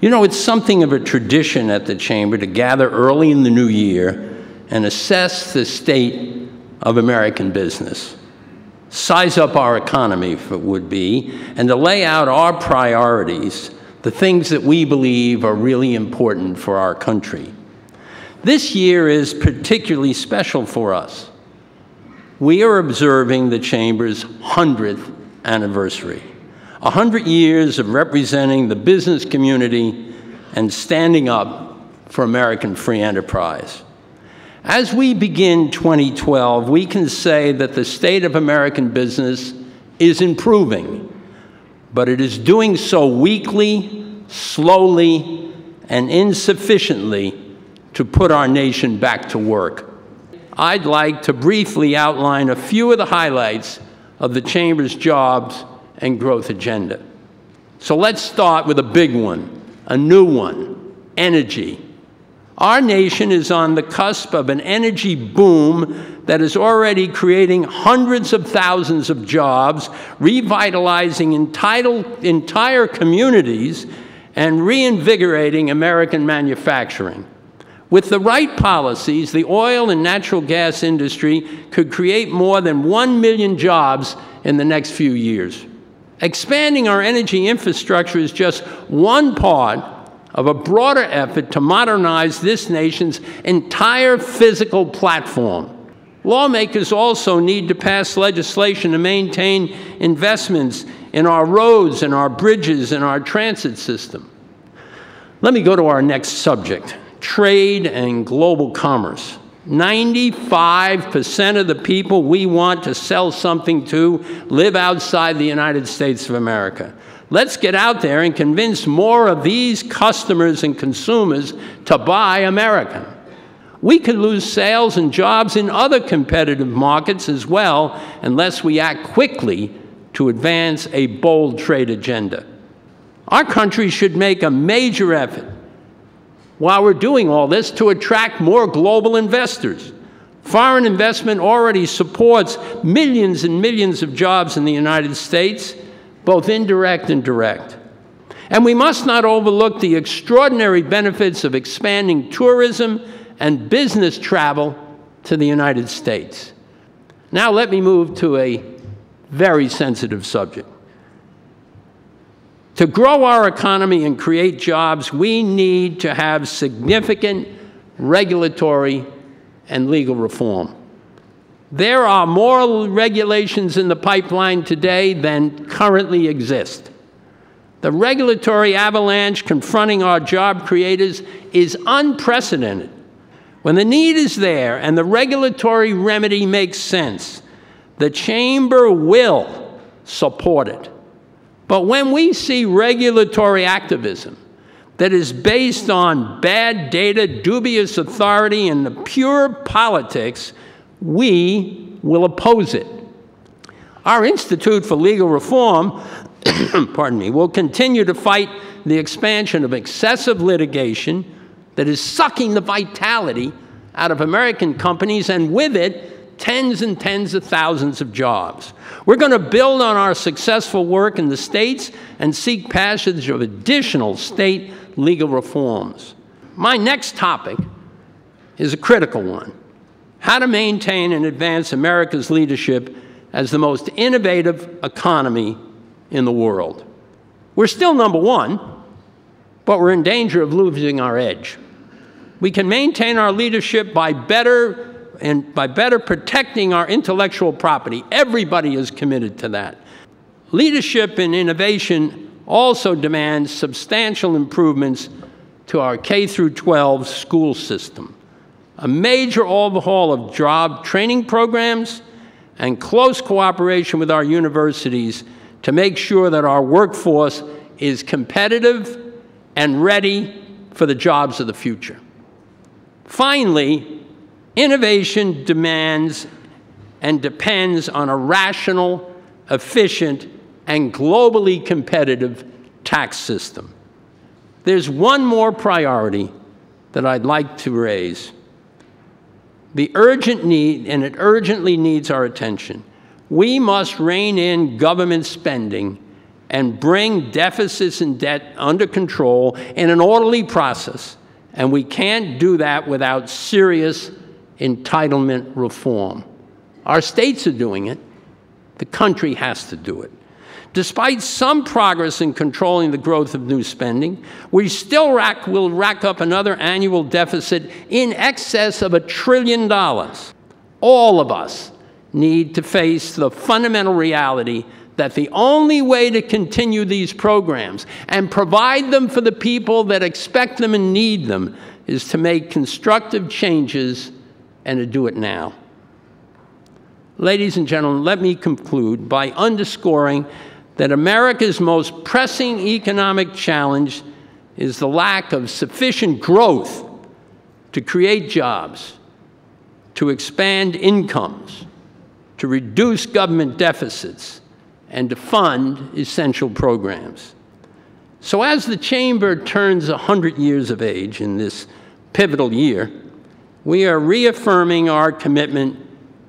You know, it's something of a tradition at the Chamber to gather early in the new year and assess the state of American business, size up our economy, if it would be, and to lay out our priorities, the things that we believe are really important for our country. This year is particularly special for us. We are observing the Chamber's 100th anniversary. 100 years of representing the business community and standing up for American free enterprise. As we begin 2012, we can say that the state of American business is improving, but it is doing so weakly, slowly, and insufficiently to put our nation back to work. I'd like to briefly outline a few of the highlights of the Chamber's jobs and growth agenda. So let's start with a big one, a new one, energy. Our nation is on the cusp of an energy boom that is already creating hundreds of thousands of jobs, revitalizing entire communities, and reinvigorating American manufacturing. With the right policies, the oil and natural gas industry could create more than 1 million jobs in the next few years. Expanding our energy infrastructure is just one part of a broader effort to modernize this nation's entire physical platform. Lawmakers also need to pass legislation to maintain investments in our roads and our bridges and our transit system. Let me go to our next subject, trade and global commerce. 95% of the people we want to sell something to live outside the United States of America. Let's get out there and convince more of these customers and consumers to buy American. We could lose sales and jobs in other competitive markets as well unless we act quickly to advance a bold trade agenda. Our country should make a major effort while we're doing all this to attract more global investors. Foreign investment already supports millions and millions of jobs in the United States, both indirect and direct. And we must not overlook the extraordinary benefits of expanding tourism and business travel to the United States. Now let me move to a very sensitive subject. To grow our economy and create jobs, we need to have significant regulatory and legal reform. There are more regulations in the pipeline today than currently exist. The regulatory avalanche confronting our job creators is unprecedented. When the need is there and the regulatory remedy makes sense, the Chamber will support it. But when we see regulatory activism that is based on bad data, dubious authority, and pure politics, we will oppose it. Our Institute for Legal Reform pardon me, will continue to fight the expansion of excessive litigation that is sucking the vitality out of American companies, and with it, tens and tens of thousands of jobs. We're going to build on our successful work in the states and seek passage of additional state legal reforms. My next topic is a critical one: how to maintain and advance America's leadership as the most innovative economy in the world. We're still #1, but we're in danger of losing our edge. We can maintain our leadership by better protecting our intellectual property. Everybody is committed to that. Leadership and innovation also demands substantial improvements to our K-12 school system, a major overhaul of job training programs, and close cooperation with our universities to make sure that our workforce is competitive and ready for the jobs of the future. Finally, innovation demands and depends on a rational, efficient, and globally competitive tax system. There's one more priority that I'd like to raise. The urgent need, and it urgently needs our attention. We must rein in government spending and bring deficits and debt under control in an orderly process. And we can't do that without serious entitlement reform. Our states are doing it. The country has to do it. Despite some progress in controlling the growth of new spending, we still will rack up another annual deficit in excess of $1 trillion. All of us need to face the fundamental reality that the only way to continue these programs and provide them for the people that expect them and need them is to make constructive changes and to do it now. Ladies and gentlemen, let me conclude by underscoring that America's most pressing economic challenge is the lack of sufficient growth to create jobs, to expand incomes, to reduce government deficits, and to fund essential programs. So as the Chamber turns 100 years of age in this pivotal year, we are reaffirming our commitment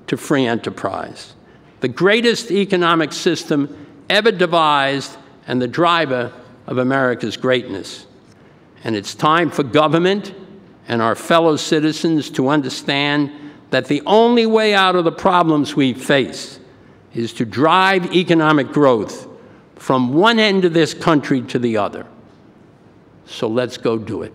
to free enterprise, the greatest economic system ever devised and the driver of America's greatness. And it's time for government and our fellow citizens to understand that the only way out of the problems we face is to drive economic growth from one end of this country to the other. So let's go do it.